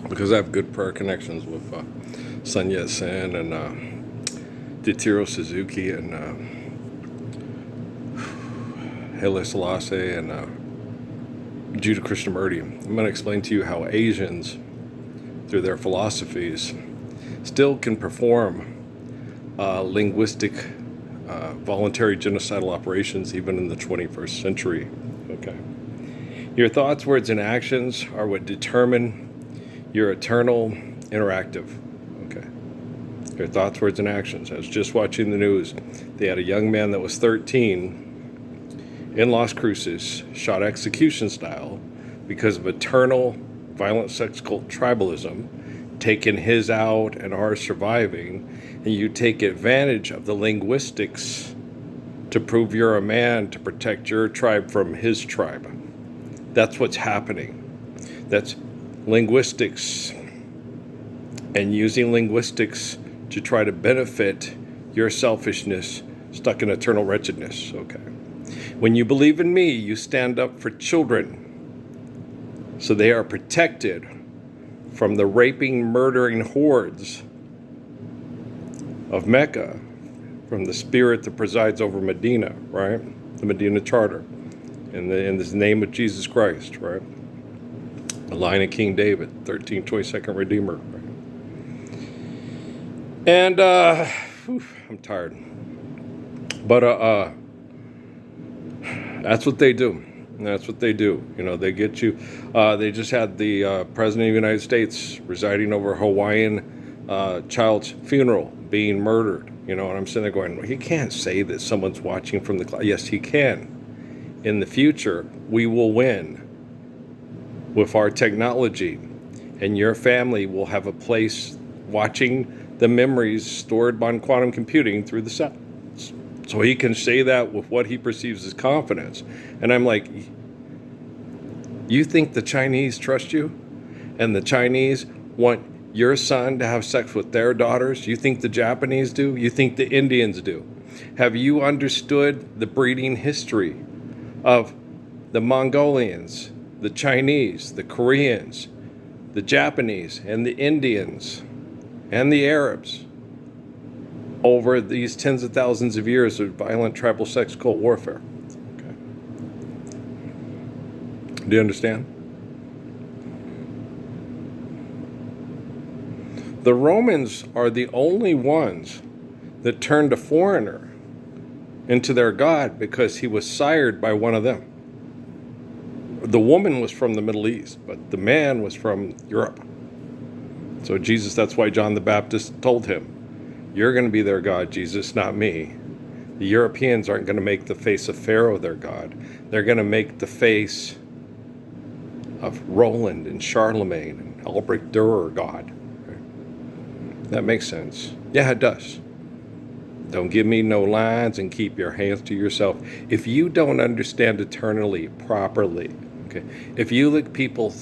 because I have good prayer connections with Sun Yat-sen and Ditiro Suzuki and Haile Selassie and Judah Krishnamurti. I'm going to explain to you how Asians, through their philosophies, still can perform linguistic, voluntary genocidal operations even in the 21st century. Okay. Your thoughts, words, and actions are what determine your eternal interactive. Okay. Your thoughts, words, and actions. I was just watching the news. They had a young man that was 13 in Las Cruces, shot execution style because of eternal violent sex cult tribalism, taking his out and ours surviving, and you take advantage of the linguistics to prove you're a man to protect your tribe from his tribe. That's what's happening. That's linguistics, and using linguistics to try to benefit your selfishness stuck in eternal wretchedness. Okay. When you believe in me, you stand up for children so they are protected from the raping, murdering hordes of Mecca, from the spirit that presides over Medina, right? The Medina Charter, in the name of Jesus Christ, right? The line of King David, 1322nd Redeemer, right? And I'm tired, but that's what they do. That's what they do. You know, they get you. They just had the President of the United States residing over a Hawaiian child's funeral being murdered. You know, and I'm sitting there going, well, he can't say that someone's watching from the cloud. Yes, he can. In the future, we will win with our technology, and your family will have a place watching the memories stored on quantum computing through the satellites. So he can say that with what he perceives as confidence. And I'm like, you think the Chinese trust you? And the Chinese want your son to have sex with their daughters? You think the Japanese do? You think the Indians do? Have you understood the breeding history of the Mongolians, the Chinese, the Koreans, the Japanese, and the Indians, and the Arabs over these tens of thousands of years of violent tribal sex cult warfare? Okay. Do you understand? The Romans are the only ones that turned a foreigner into their god because he was sired by one of them. The woman was from the Middle East, but the man was from Europe. So Jesus, that's why John the Baptist told him, you're going to be their God, Jesus, not me. The Europeans aren't going to make the face of Pharaoh their God. They're going to make the face of Roland and Charlemagne and Albrecht Dürer God. That makes sense. Yeah, it does. Don't give me no lines and keep your hands to yourself. If you don't understand eternally properly, okay, if you look people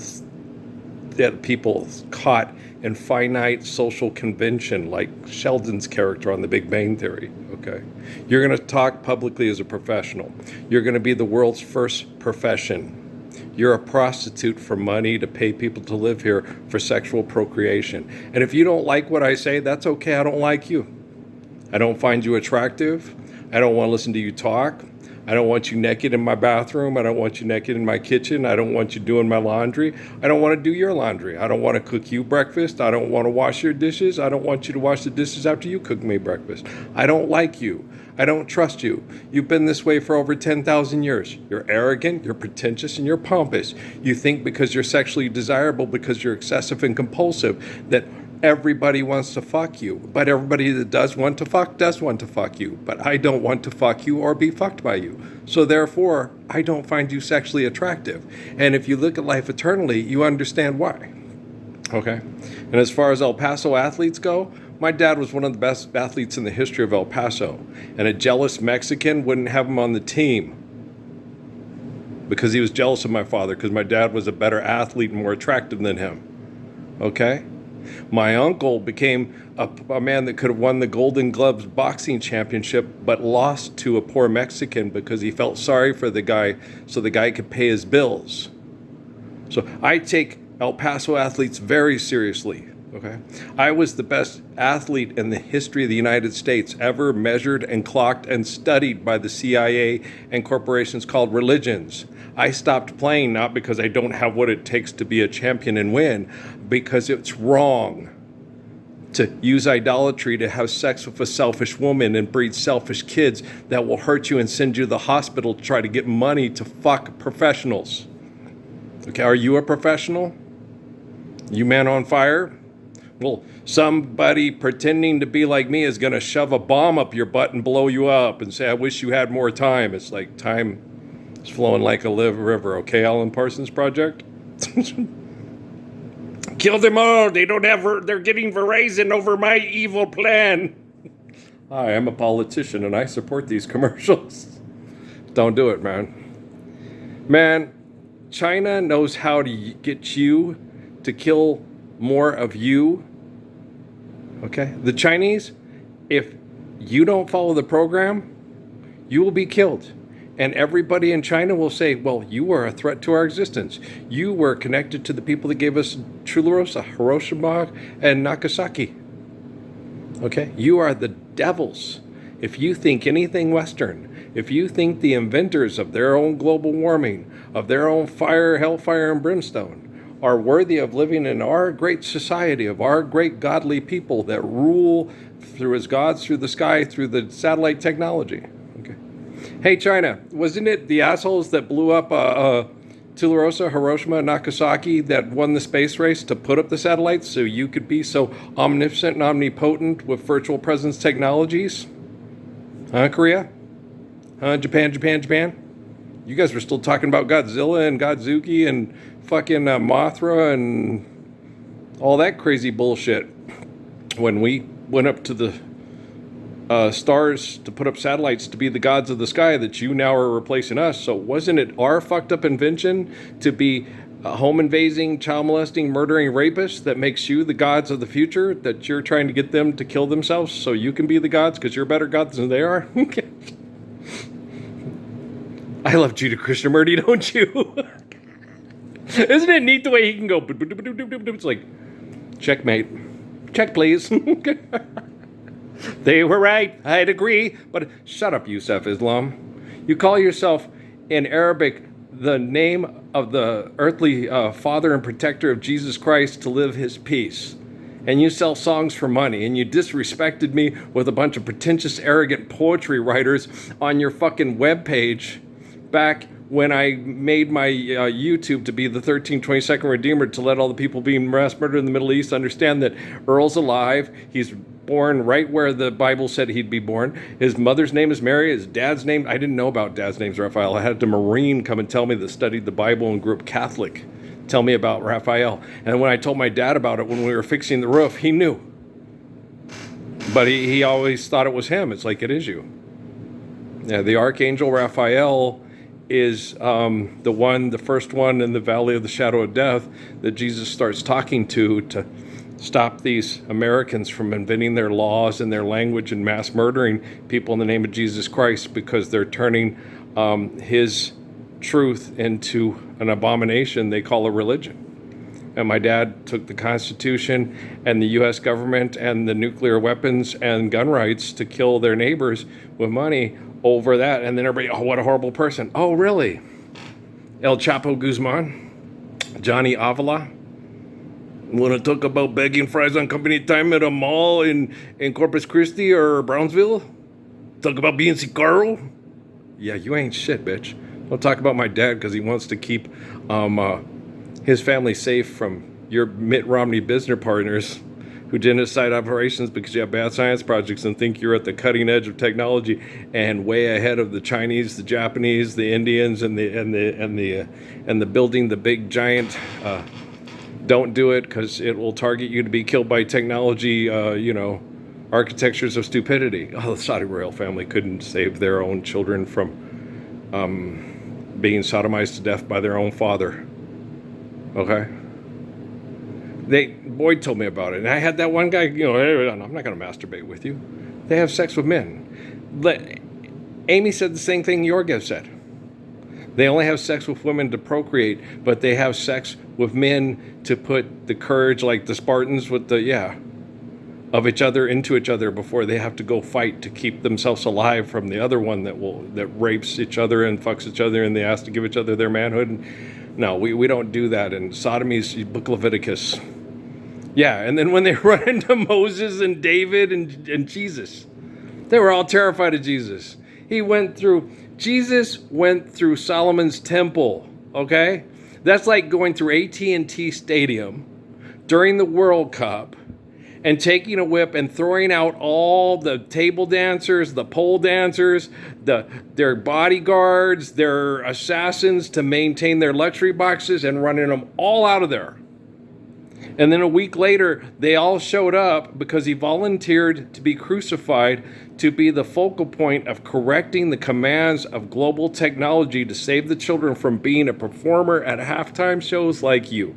caught in finite social convention, like Sheldon's character on The Big Bang Theory, okay? You're going to talk publicly as a professional. You're going to be the world's first profession. You're a prostitute for money to pay people to live here for sexual procreation. And if you don't like what I say, that's okay. I don't like you. I don't find you attractive. I don't want to listen to you talk. I don't want you naked in my bathroom. I don't want you naked in my kitchen. I don't want you doing my laundry. I don't want to do your laundry. I don't want to cook you breakfast. I don't want to wash your dishes. I don't want you to wash the dishes after you cook me breakfast. I don't like you. I don't trust you. You've been this way for over 10,000 years. You're arrogant, you're pretentious, and you're pompous. You think because you're sexually desirable, because you're excessive and compulsive, that everybody wants to fuck you. But everybody that does want to fuck you. But I don't want to fuck you or be fucked by you. So therefore, I don't find you sexually attractive. And if you look at life eternally, you understand why. Okay? And as far as El Paso athletes go, my dad was one of the best athletes in the history of El Paso. And a jealous Mexican wouldn't have him on the team because he was jealous of my father, because my dad was a better athlete and more attractive than him. Okay? My uncle became a man that could have won the Golden Gloves boxing championship, but lost to a poor Mexican because he felt sorry for the guy so the guy could pay his bills. So I take El Paso athletes very seriously. Okay, I was the best athlete in the history of the United States ever measured and clocked and studied by the CIA and corporations called religions. I stopped playing not because I don't have what it takes to be a champion and win, because it's wrong to use idolatry to have sex with a selfish woman and breed selfish kids that will hurt you and send you to the hospital to try to get money to fuck professionals. Okay, are you a professional? You man on fire? Well, somebody pretending to be like me is going to shove a bomb up your butt and blow you up and say, I wish you had more time. It's like time is flowing like a river. Okay, Alan Parsons Project? Kill them all. They're getting Verizon over my evil plan. Hi, I'm a politician and I support these commercials. Don't do it, man. Man, China knows how to get you to kill more of you. Okay? The Chinese, if you don't follow the program, you will be killed. And everybody in China will say, well, you were a threat to our existence. You were connected to the people that gave us Chulorosa, Hiroshima, and Nagasaki. Okay? You are the devils. If you think anything Western, if you think the inventors of their own global warming, of their own fire, hellfire, and brimstone, are worthy of living in our great society, of our great godly people that rule through as gods, through the sky, through the satellite technology. Okay. Hey, China, wasn't it the assholes that blew up Tularosa, Hiroshima, and Nagasaki that won the space race to put up the satellites so you could be so omniscient and omnipotent with virtual presence technologies? Huh, Korea? Huh, Japan? You guys were still talking about Godzilla and Godzuki and fucking Mothra and all that crazy bullshit when we went up to the stars to put up satellites to be the gods of the sky that you now are replacing us. So wasn't it our fucked up invention to be home invading, child molesting, murdering rapists that makes you the gods of the future, that you're trying to get them to kill themselves so you can be the gods because you're better gods than they are? I love Judah Krishnamurti, don't you? Isn't it neat the way he can go? It's like, checkmate. Check, please. They were right. I'd agree. But shut up, Yusuf Islam. You call yourself in Arabic the name of the earthly father and protector of Jesus Christ to live his peace. And you sell songs for money. And you disrespected me with a bunch of pretentious, arrogant poetry writers on your fucking webpage back when I made my YouTube to be the 1322nd Redeemer, to let all the people being mass murdered in the Middle East understand that Earl's alive. He's born right where the Bible said he'd be born. His mother's name is Mary. His dad's name, I didn't know about dad's name's Raphael. I had a Marine come and tell me that studied the Bible and grew up Catholic tell me about Raphael. And when I told my dad about it when we were fixing the roof, he knew. But he always thought it was him. It's like, it is you. Yeah, the Archangel Raphael is the first one in the Valley of the Shadow of Death that Jesus starts talking to stop these Americans from inventing their laws and their language and mass murdering people in the name of Jesus Christ, because they're turning his truth into an abomination they call a religion. And my dad took the Constitution and the U.S. government and the nuclear weapons and gun rights to kill their neighbors with money over that. And then everybody, oh, what a horrible person. Oh, really? El Chapo Guzman? Johnny Avila? Want to talk about begging fries on company time at a mall in Corpus Christi or Brownsville? Talk about being Sicario? Yeah, you ain't shit, bitch. Don't talk about my dad because he wants to keep his family safe from your Mitt Romney business partners who genocide operations because you have bad science projects and think you're at the cutting edge of technology and way ahead of the Chinese, the Japanese, the Indians, and the building the big giant. Don't do it because it will target you to be killed by technology. Architectures of stupidity. Oh, the Saudi royal family couldn't save their own children from being sodomized to death by their own father. Okay? Boyd told me about it, and I had that one guy, hey, I'm not going to masturbate with you. They have sex with men. Amy said the same thing Yorgev said. They only have sex with women to procreate, but they have sex with men to put the courage, like the Spartans with of each other into each other before they have to go fight to keep themselves alive from the other one that rapes each other and fucks each other and they ask to give each other their manhood. No, we don't do that. And sodomy's book Leviticus. Yeah, and then when they run into Moses and David and Jesus, they were all terrified of Jesus. Jesus went through Solomon's temple, okay? That's like going through AT&T Stadium during the World Cup and taking a whip and throwing out all the table dancers, the pole dancers, their bodyguards, their assassins to maintain their luxury boxes and running them all out of there. And then a week later, they all showed up because he volunteered to be crucified to be the focal point of correcting the commands of global technology to save the children from being a performer at halftime shows like you.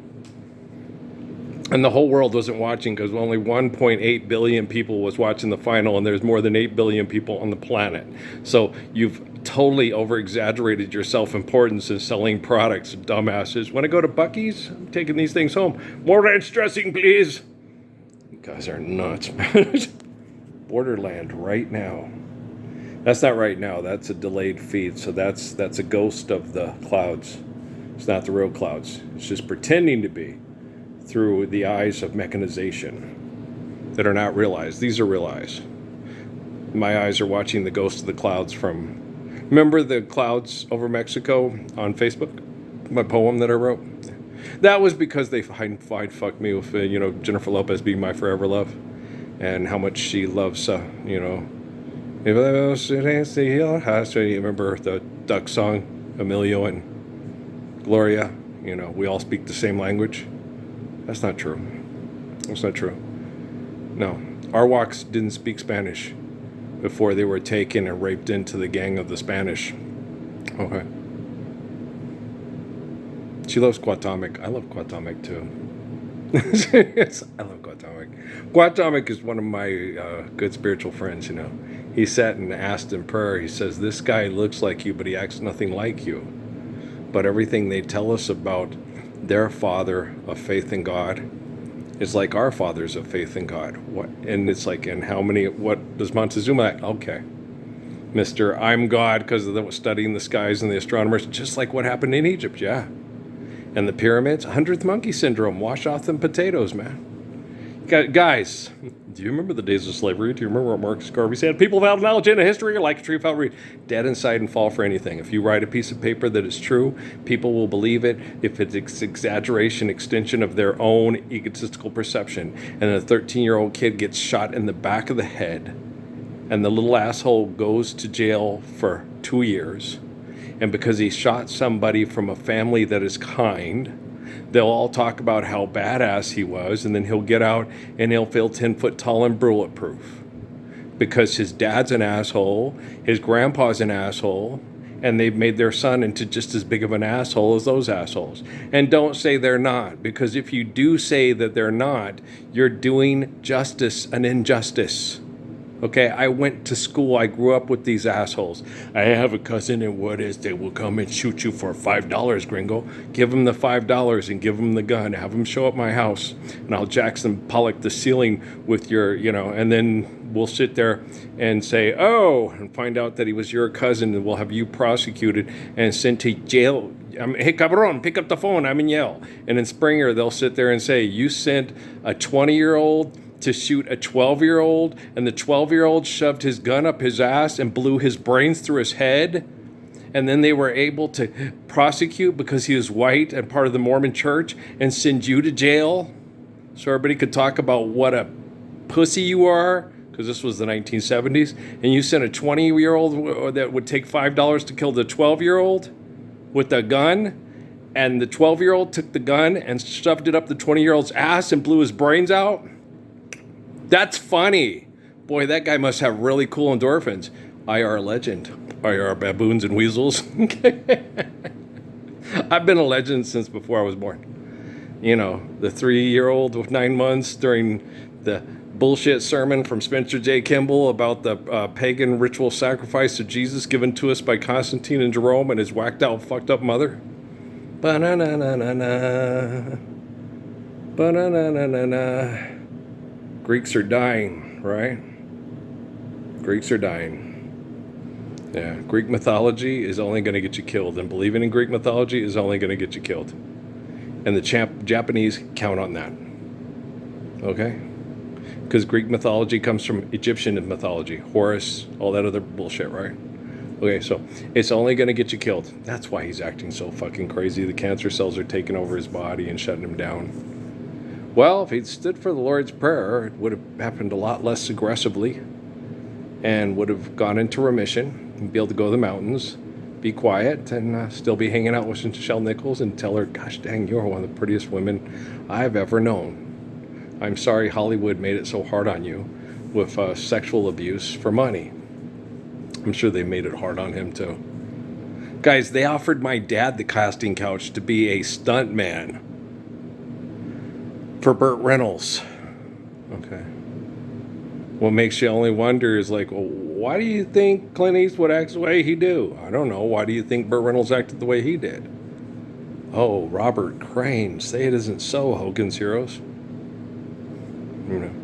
And the whole world wasn't watching because only 1.8 billion people was watching the final, and there's more than 8 billion people on the planet. So you've totally over-exaggerated your self-importance in selling products, dumbasses. When I go to Buc-ee's, I'm taking these things home. More ranch dressing, please. You guys are nuts. Borderland right now. That's not right now. That's a delayed feed. So that's a ghost of the clouds. It's not the real clouds. It's just pretending to be through the eyes of mechanization that are not realized. These are real eyes. My eyes are watching the ghost of the clouds from... Remember the clouds over Mexico on Facebook? My poem that I wrote? That was because they fucked me with, Jennifer Lopez being my forever love. And how much she loves, You remember the duck song, Emilio and Gloria? We all speak the same language. That's not true. That's not true. No. Arwaks didn't speak Spanish before they were taken and raped into the gang of the Spanish. Okay. She loves Cuauhtémoc. I love Cuauhtémoc too. Yes, I love Cuauhtémoc. Cuauhtémoc is one of my good spiritual friends, He sat and asked in prayer, he says, this guy looks like you, but he acts nothing like you. But everything they tell us about their father of faith in God is like our fathers of faith in God. And it's like, what does Montezuma act? Okay. Mr. I'm God because of studying the skies and the astronomers, just like what happened in Egypt, yeah. And the pyramids, 100th monkey syndrome, wash off them potatoes, man. Guys, do you remember the days of slavery? Do you remember what Marcus Garvey said? People without knowledge in history are like a tree without root, dead inside and fall for anything. If you write a piece of paper that is true, people will believe it if it's exaggeration, extension of their own egotistical perception. And a 13-year-old kid gets shot in the back of the head, and the little asshole goes to jail for 2 years. And because he shot somebody from a family that is kind, they'll all talk about how badass he was, and then he'll get out and he'll feel 10 foot tall and bulletproof. Because his dad's an asshole, his grandpa's an asshole, and they've made their son into just as big of an asshole as those assholes. And don't say they're not, because if you do say that they're not, you're doing justice an injustice. Okay, I went to school. I grew up with these assholes. I have a cousin in Juarez. They will come and shoot you for $5, gringo. Give them the $5 and give them the gun. Have them show up my house, and I'll Jackson Pollock the ceiling with your, and then we'll sit there and say, oh, and find out that he was your cousin, and we'll have you prosecuted and sent to jail. Hey, cabron, pick up the phone. I'm in Yale. And in Springer, they'll sit there and say, you sent a 20-year-old to shoot a 12-year-old, and the 12-year-old shoved his gun up his ass and blew his brains through his head, and then they were able to prosecute because he was white and part of the Mormon church and send you to jail so everybody could talk about what a pussy you are, because this was the 1970s, and you sent a 20-year-old that would take $5 to kill the 12-year-old with a gun, and the 12-year-old took the gun and shoved it up the 20-year-old's ass and blew his brains out. That's funny. Boy, that guy must have really cool endorphins. IR legend. IR baboons and weasels. I've been a legend since before I was born. The 3-year-old with 9 months during the bullshit sermon from Spencer J. Kimball about the pagan ritual sacrifice of Jesus given to us by Constantine and Jerome and his whacked out, fucked up mother. Ba-na-na-na-na-na. Ba-na-na-na-na-na. Greeks are dying, right? Greeks are dying. Yeah, Greek mythology is only going to get you killed, and believing in Greek mythology is only going to get you killed. And the Japanese count on that. Okay? Because Greek mythology comes from Egyptian mythology, Horus, all that other bullshit, right? Okay, so it's only going to get you killed. That's why he's acting so fucking crazy. The cancer cells are taking over his body and shutting him down. Well, if he'd stood for the Lord's Prayer, it would have happened a lot less aggressively and would have gone into remission and be able to go to the mountains, be quiet, and still be hanging out with Nichelle Nichols and tell her, gosh dang, you're one of the prettiest women I've ever known. I'm sorry Hollywood made it so hard on you with sexual abuse for money. I'm sure they made it hard on him too. Guys, they offered my dad the casting couch to be a stunt man for Burt Reynolds. Okay. What makes you only wonder is like, well, why do you think Clint Eastwood acts the way he do? I don't know. Why do you think Burt Reynolds acted the way he did? Oh, Robert Crane. Say it isn't so, Hogan's Heroes. You know,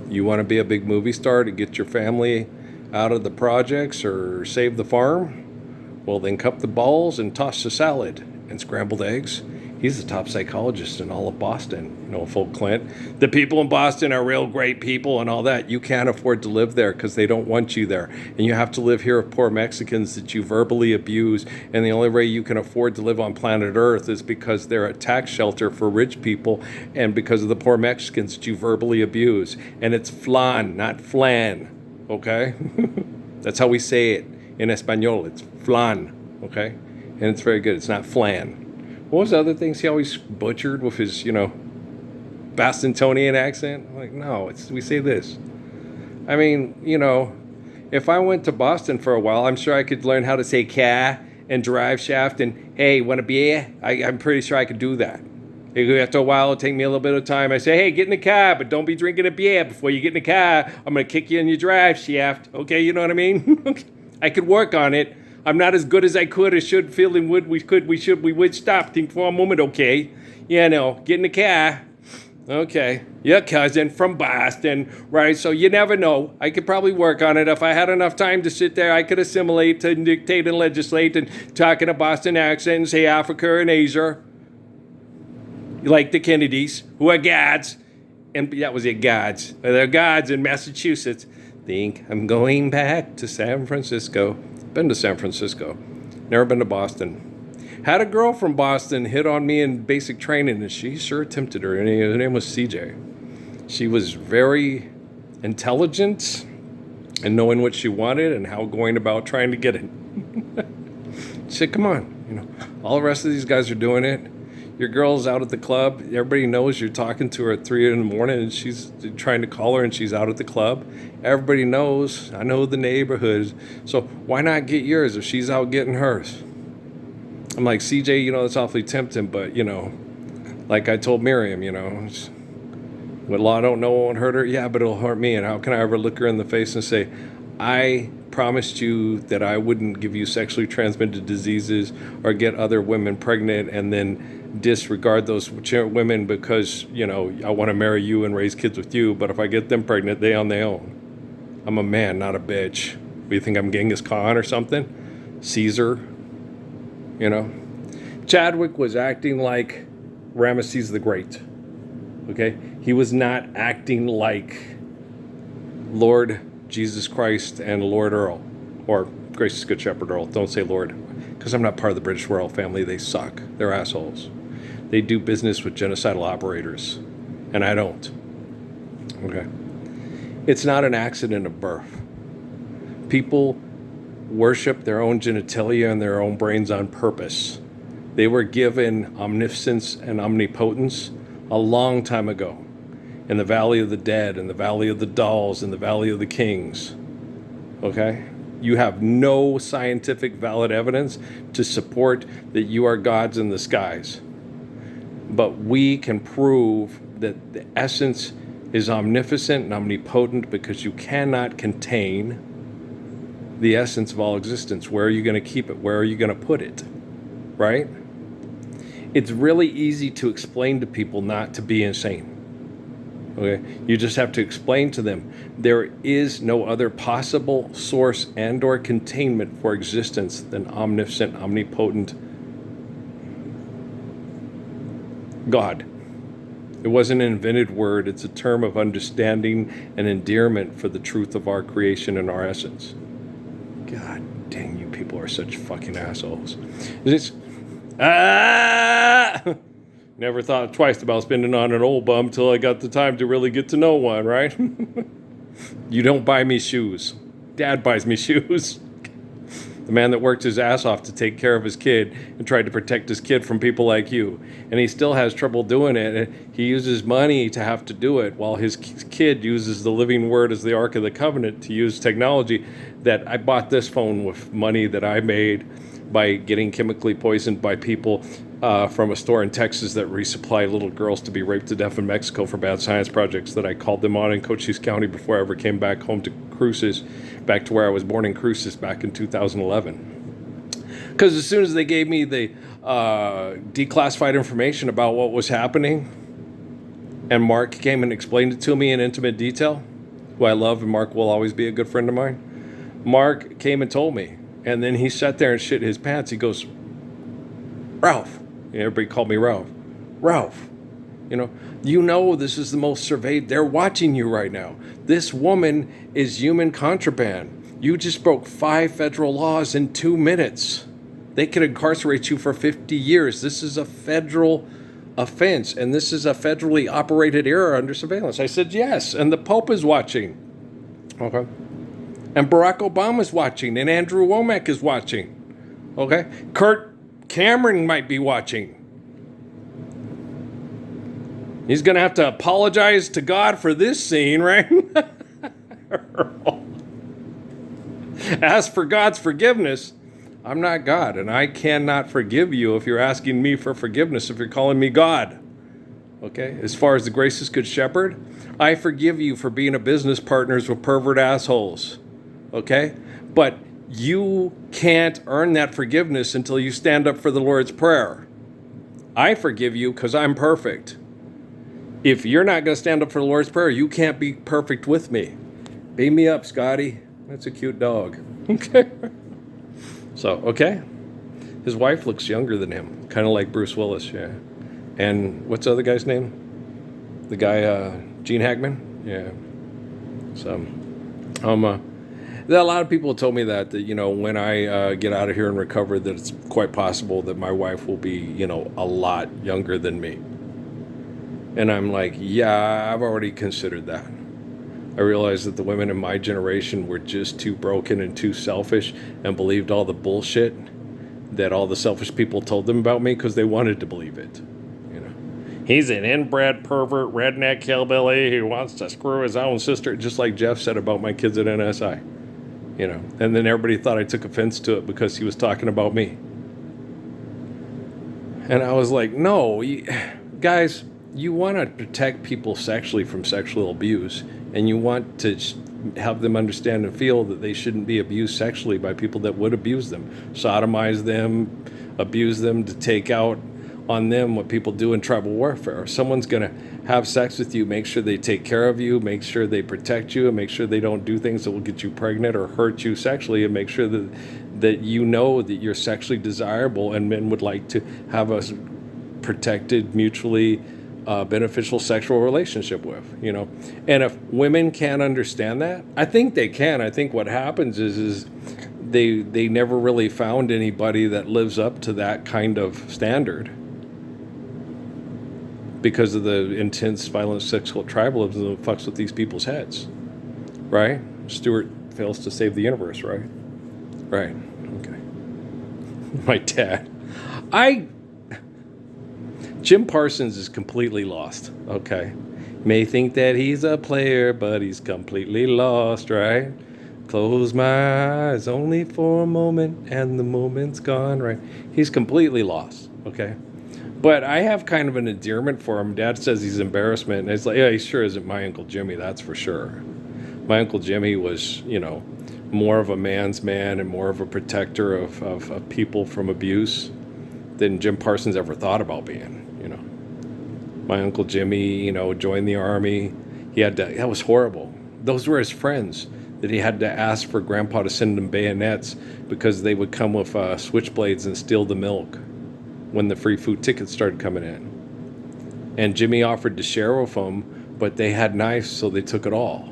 you want to be a big movie star to get your family out of the projects or save the farm? Well, then cup the balls and toss the salad and scrambled eggs. He's the top psychologist in all of Boston. You know, full Clint. The people in Boston are real great people and all that. You can't afford to live there because they don't want you there. And you have to live here with poor Mexicans that you verbally abuse. And the only way you can afford to live on planet Earth is because they're a tax shelter for rich people and because of the poor Mexicans that you verbally abuse. And it's flan, not flan. Okay? That's how we say it in Espanol. It's flan. Okay? And it's very good. It's not flan. What was the other things he always butchered with his, Bostonian accent? Like, no, we say this. I mean, if I went to Boston for a while, I'm sure I could learn how to say "ca" and drive shaft and, hey, want a beer? I'm pretty sure I could do that. After a while, it'll take me a little bit of time. I say, hey, get in the car, but don't be drinking a beer before you get in the car. I'm going to kick you in your drive shaft. Okay, you know what I mean? I could work on it. I'm not as good as I could or should feel and we would stop. Think for a moment, okay? Get in the car. Okay. Your cousin from Boston, right? So you never know. I could probably work on it. If I had enough time to sit there, I could assimilate to dictate and legislate and talk in a Boston accent and say Africa and Asia. Like the Kennedys, who are gods. And that was it, gods. They're gods in Massachusetts. Think I'm going back to San Francisco. Been to San Francisco. Never been to Boston. Had a girl from Boston hit on me in basic training, and she sure attempted her. And her name was CJ. She was very intelligent and knowing what she wanted and how going about trying to get it. She said, come on. All the rest of these guys are doing it. Your girl's out at the club. Everybody knows you're talking to her at 3 a.m. and she's trying to call her and she's out at the club. Everybody knows. I know the neighborhood. So why not get yours if she's out getting hers? I'm like, CJ, that's awfully tempting, but, like I told Miriam, what law don't know won't hurt her. Yeah, but it'll hurt me. And how can I ever look her in the face and say, I promised you that I wouldn't give you sexually transmitted diseases or get other women pregnant and then disregard those women because, I want to marry you and raise kids with you. But if I get them pregnant, they on their own. I'm a man, not a bitch. Do you think I'm Genghis Khan or something? Caesar? Chadwick was acting like Ramesses the Great. Okay? He was not acting like Lord Jesus Christ and Lord Earl. Or Gracious Good Shepherd Earl. Don't say Lord. Because I'm not part of the British royal family. They suck. They're assholes. They do business with genocidal operators. And I don't. Okay? It's not an accident of birth. People worship their own genitalia and their own brains on purpose. They were given omniscience and omnipotence a long time ago in the Valley of the Dead, in the Valley of the Dolls, in the Valley of the Kings. Okay? You have no scientific valid evidence to support that you are gods in the skies. But we can prove that the essence is omnipotent and omnipotent because you cannot contain the essence of all existence. Where are you going to keep it? Where are you going to put it? Right? It's really easy to explain to people not to be insane. Okay? You just have to explain to them there is no other possible source and or containment for existence than omniscient, omnipotent God. It wasn't an invented word. It's a term of understanding and endearment for the truth of our creation and our essence. God dang, you people are such fucking assholes. It's, never thought twice about spending on an old bum till I got the time to really get to know one, right? You don't buy me shoes. Dad buys me shoes. The man that worked his ass off to take care of his kid and tried to protect his kid from people like you. And he still has trouble doing it. He uses money to have to do it while his kid uses the living word as the Ark of the Covenant to use technology. That I bought this phone with money that I made by getting chemically poisoned by people from a store in Texas that resupply little girls to be raped to death in Mexico for bad science projects that I called them on in Cochise County before I ever came back home to Cruces, back to where I was born in Cruces back in 2011. Because as soon as they gave me the declassified information about what was happening, and Mark came and explained it to me in intimate detail, who I love, and Mark will always be a good friend of mine, Mark came and told me. And then he sat there and shit his pants. He goes, Ralph. Everybody called me Ralph. Ralph, you know this is the most surveyed. They're watching you right now. This woman is human contraband. You just broke 5 federal laws in 2 minutes. They could incarcerate you for 50 years. This is a federal offense, and this is a federally operated era under surveillance. I said, yes, and the Pope is watching. Okay. And Barack Obama's watching, and Andrew Womack is watching. Okay? Kurt Cameron might be watching. He's going to have to apologize to God for this scene, right? As for God's forgiveness, I'm not God, and I cannot forgive you if you're asking me for forgiveness, if you're calling me God. Okay? As far as the gracious good shepherd, I forgive you for being a business partners with pervert assholes. Okay? But you can't earn that forgiveness until you stand up for the Lord's Prayer. I forgive you because I'm perfect. If you're not going to stand up for the Lord's Prayer, you can't be perfect with me. Beam me up, Scotty. That's a cute dog. Okay. So, okay. His wife looks younger than him, kind of like Bruce Willis, yeah. And what's the other guy's name? The guy, Gene Hackman? Yeah. So, a lot of people told me that when I get out of here and recover, that it's quite possible that my wife will be, a lot younger than me. And I'm like, yeah, I've already considered that. I realized that the women in my generation were just too broken and too selfish and believed all the bullshit that all the selfish people told them about me because they wanted to believe it. He's an inbred pervert, redneck hillbilly who wants to screw his own sister, just like Jeff said about my kids at NSI. And then everybody thought I took offense to it because he was talking about me. And I was like, no, guys, you want to protect people sexually from sexual abuse, and you want to have them understand and feel that they shouldn't be abused sexually by people that would abuse them, sodomize them, abuse them, to take out on them what people do in tribal warfare. If someone's going to have sex with you, make sure they take care of you, make sure they protect you, and make sure they don't do things that will get you pregnant or hurt you sexually, and make sure that you know that you're sexually desirable and men would like to have a protected, mutually beneficial sexual relationship with, And if women can't understand that, I think they can. I think what happens is they never really found anybody that lives up to that kind of standard, because of the intense, violent sexual tribalism that fucks with these people's heads, right? Stewart fails to save the universe, right? Right, okay. My dad. Jim Parsons is completely lost, okay? May think that he's a player, but he's completely lost, right? Close my eyes only for a moment, and the moment's gone, right? He's completely lost, okay? But I have kind of an endearment for him. Dad says he's embarrassment. And it's like, yeah, he sure isn't my Uncle Jimmy, that's for sure. My Uncle Jimmy was, more of a man's man and more of a protector of people from abuse than Jim Parsons ever thought about being. My Uncle Jimmy, joined the Army. That was horrible. Those were his friends that he had to ask for Grandpa to send him bayonets because they would come with switchblades and steal the milk when the free food tickets started coming in. And Jimmy offered to share with them, but they had knives, so they took it all.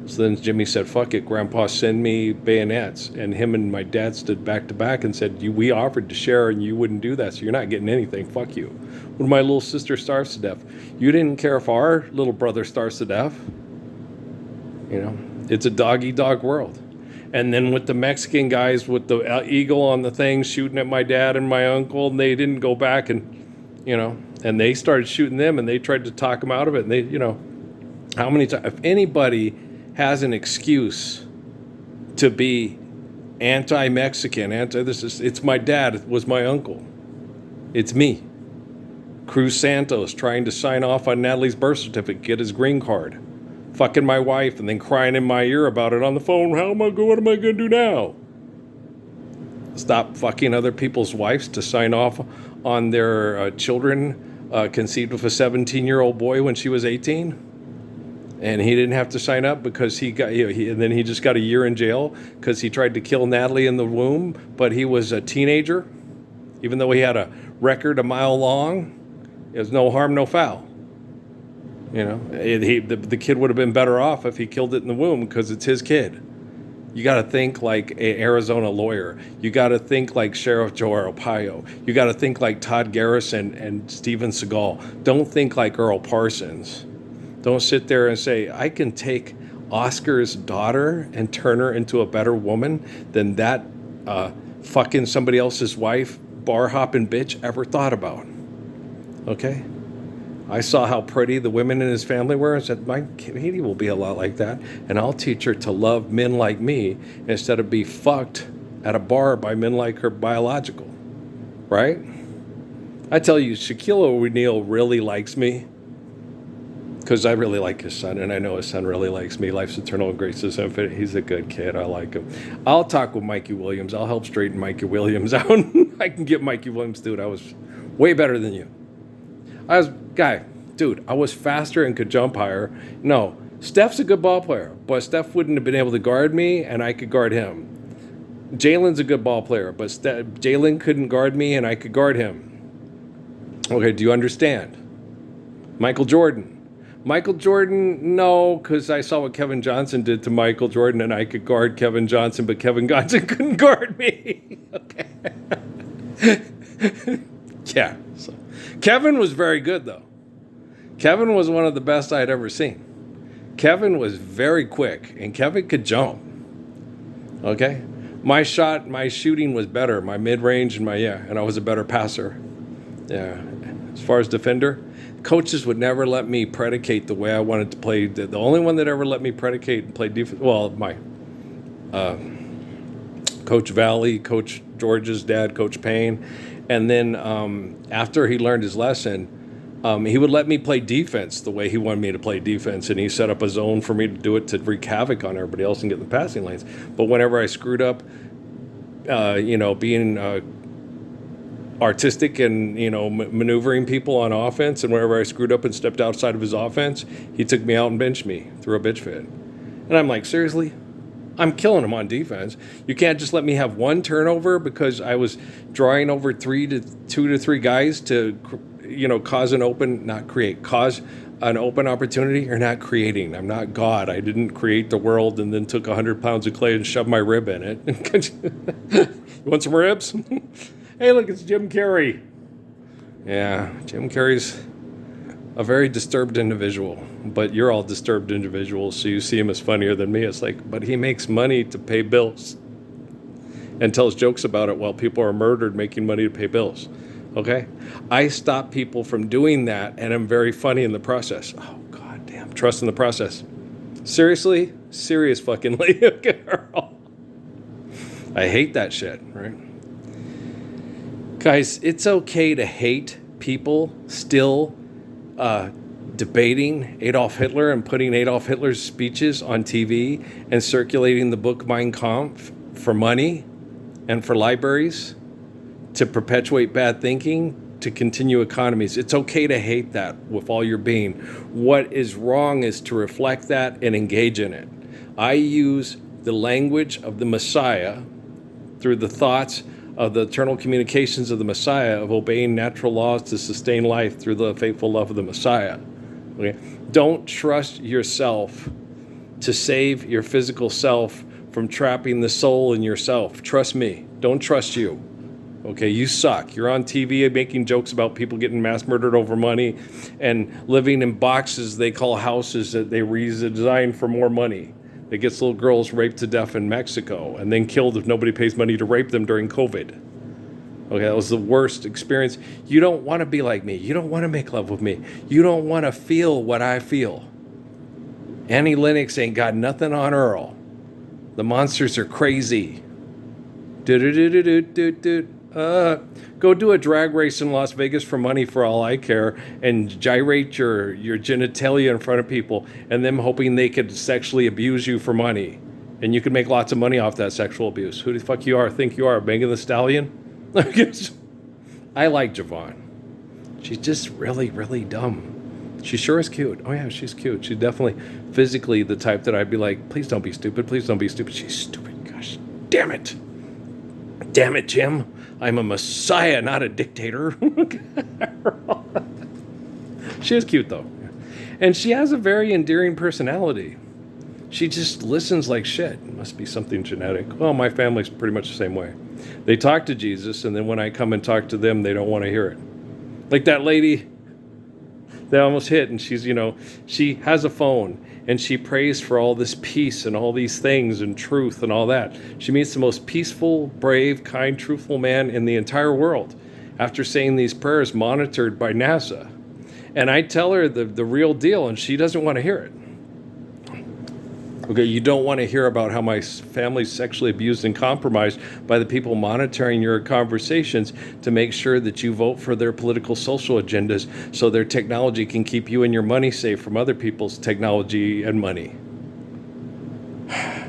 So then Jimmy said, fuck it, Grandpa, send me bayonets. And him and my dad stood back to back and said, we offered to share and you wouldn't do that, so you're not getting anything, fuck you. When my little sister starves to death, you didn't care if our little brother starves to death. It's a dog-eat-dog world. And then with the Mexican guys with the eagle on the thing shooting at my dad and my uncle, and they didn't go back and, and they started shooting them and they tried to talk them out of it. And they, how many times, if anybody has an excuse to be anti-Mexican, it's my dad, it was my uncle. It's me. Cruz Santos trying to sign off on Natalie's birth certificate, get his green card. Fucking my wife and then crying in my ear about it on the phone. What am I going to do now? Stop fucking other people's wives to sign off on their children conceived with a 17-year-old boy when she was 18. And he didn't have to sign up because he got, and then he just got a year in jail because he tried to kill Natalie in the womb, but he was a teenager. Even though he had a record a mile long, it was no harm, no foul. The kid would have been better off if he killed it in the womb because it's his kid. You got to think like an Arizona lawyer. You got to think like Sheriff Joe Arpaio. You got to think like Todd Garrison and Steven Seagal. Don't think like Earl Parsons. Don't sit there and say, I can take Oscar's daughter and turn her into a better woman than that fucking somebody else's wife, bar hopping bitch ever thought about. Okay? I saw how pretty the women in his family were and said, my Katie will be a lot like that. And I'll teach her to love men like me instead of be fucked at a bar by men like her biological. Right? I tell you, Shaquille O'Neal really likes me because I really like his son, and I know his son really likes me. Life's eternal and grace is infinite. He's a good kid. I like him. I'll talk with Mikey Williams. I'll help straighten Mikey Williams out. I can get Mikey Williams, dude. I was way better than you. I was faster and could jump higher. No, Steph's a good ball player, but Steph wouldn't have been able to guard me, and I could guard him. Jalen's a good ball player, but Jalen couldn't guard me, and I could guard him. Okay, do you understand? Michael Jordan, no, because I saw what Kevin Johnson did to Michael Jordan, and I could guard Kevin Johnson, but Kevin Johnson couldn't guard me. Okay. Yeah. So Kevin was very good, though. Kevin was one of the best I'd ever seen. Kevin was very quick, and Kevin could jump. Okay? My shooting was better, my mid-range and and I was a better passer. Yeah. As far as defender, coaches would never let me predicate the way I wanted to play. The only one that ever let me predicate and play defense, well, my Coach Valley, Coach George's dad, Coach Payne. And then after he learned his lesson, he would let me play defense the way he wanted me to play defense. And he set up a zone for me to do it to wreak havoc on everybody else and get in the passing lanes. But whenever I screwed up, being artistic and, maneuvering people on offense, and whenever I screwed up and stepped outside of his offense, he took me out and benched me through a bitch fit. And I'm like, seriously? I'm killing him on defense. You can't just let me have one turnover because I was drawing over 2 to 3 guys to, cause an open opportunity. You're not creating. I'm not God. I didn't create the world and then took 100 pounds of clay and shoved my rib in it. You want some ribs? Hey, look, it's Jim Carrey. Yeah, Jim Carrey's a very disturbed individual, but you're all disturbed individuals, so you see him as funnier than me. It's like, but he makes money to pay bills and tells jokes about it while people are murdered making money to pay bills. Okay? I stop people from doing that, and I'm very funny in the process. Oh, God damn. Trust in the process. Seriously? Serious fucking girl. I hate that shit, right? Guys, it's okay to hate people still debating Adolf Hitler and putting Adolf Hitler's speeches on TV and circulating the book Mein Kampf for money and for libraries to perpetuate bad thinking, to continue economies. It's okay to hate that with all your being. What is wrong is to reflect that and engage in it. I use the language of the Messiah through the thoughts of the eternal communications of the Messiah, of obeying natural laws to sustain life through the faithful love of the Messiah. Okay? Don't trust yourself to save your physical self from trapping the soul in yourself. Trust me. Don't trust you. Okay, you suck. You're on TV making jokes about people getting mass murdered over money and living in boxes they call houses that they redesign for more money. That gets little girls raped to death in Mexico and then killed if nobody pays money to rape them during COVID. Okay, that was the worst experience. You don't want to be like me. You don't want to make love with me. You don't want to feel what I feel. Annie Lennox ain't got nothing on Earl. The monsters are crazy. Go do a drag race in Las Vegas for money for all I care and gyrate your genitalia in front of people and them hoping they could sexually abuse you for money. And you can make lots of money off that sexual abuse. Who the fuck you are? Think you are? Megan the Stallion? I like Javon. She's just really, really dumb. She sure is cute. Oh yeah, she's cute. She's definitely physically the type that I'd be like, please don't be stupid. Please don't be stupid. She's stupid. Gosh, damn it. Damn it, Jim. I'm a messiah, not a dictator. She is cute, though. And she has a very endearing personality. She just listens like shit. It must be something genetic. Well, my family's pretty much the same way. They talk to Jesus, and then when I come and talk to them, they don't want to hear it. Like that lady that almost hit, and she has a phone, and she prays for all this peace and all these things and truth and all that. She meets the most peaceful, brave, kind, truthful man in the entire world after saying these prayers monitored by NASA. And I tell her the real deal, and she doesn't want to hear it. Okay, you don't want to hear about how my family's sexually abused and compromised by the people monitoring your conversations to make sure that you vote for their political social agendas so their technology can keep you and your money safe from other people's technology and money.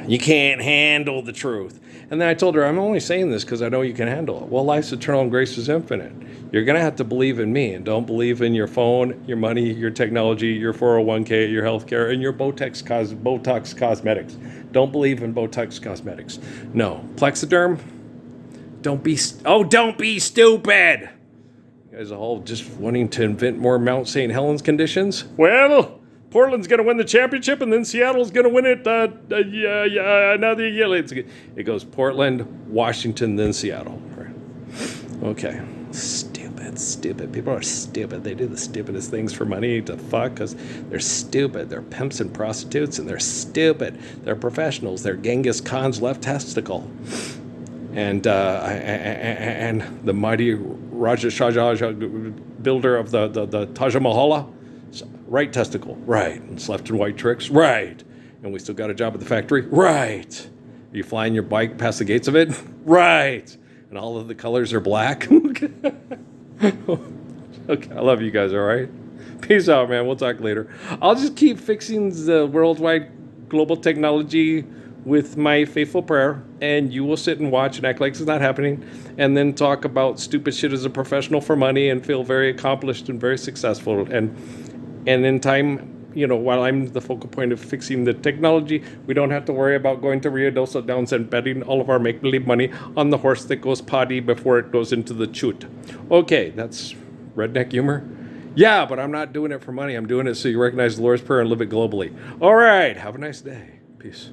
You can't handle the truth. And then I told her, I'm only saying this because I know you can handle it. Well, life's eternal and grace is infinite. You're going to have to believe in me and don't believe in your phone, your money, your technology, your 401k, your healthcare, and your Botox cosmetics. Don't believe in Botox cosmetics. No. Plexiderm? Don't be stupid! You guys are all just wanting to invent more Mount St. Helens conditions? Well, Portland's going to win the championship, and then Seattle's going to win it another year. It goes Portland, Washington, then Seattle. Okay. Stupid. People are stupid. They do the stupidest things for money to fuck because they're stupid. They're pimps and prostitutes, and they're stupid. They're professionals. They're Genghis Khan's left testicle. And the mighty Raja Shah builder of the Taj Mahal, right testicle, right. And it's left and white tricks, right. And we still got a job at the factory, right. Are you flying your bike past the gates of it? Right. And all of the colors are black. Okay, I love you guys, all right? Peace out, man. We'll talk later. I'll just keep fixing the worldwide global technology with my faithful prayer, and you will sit and watch and act like it's not happening, and then talk about stupid shit as a professional for money and feel very accomplished and very successful. And in time, while I'm the focal point of fixing the technology, we don't have to worry about going to Rio dos Downs and betting all of our make-believe money on the horse that goes potty before it goes into the chute. Okay, that's redneck humor. Yeah, but I'm not doing it for money. I'm doing it so you recognize the Lord's Prayer and live it globally. All right, have a nice day. Peace.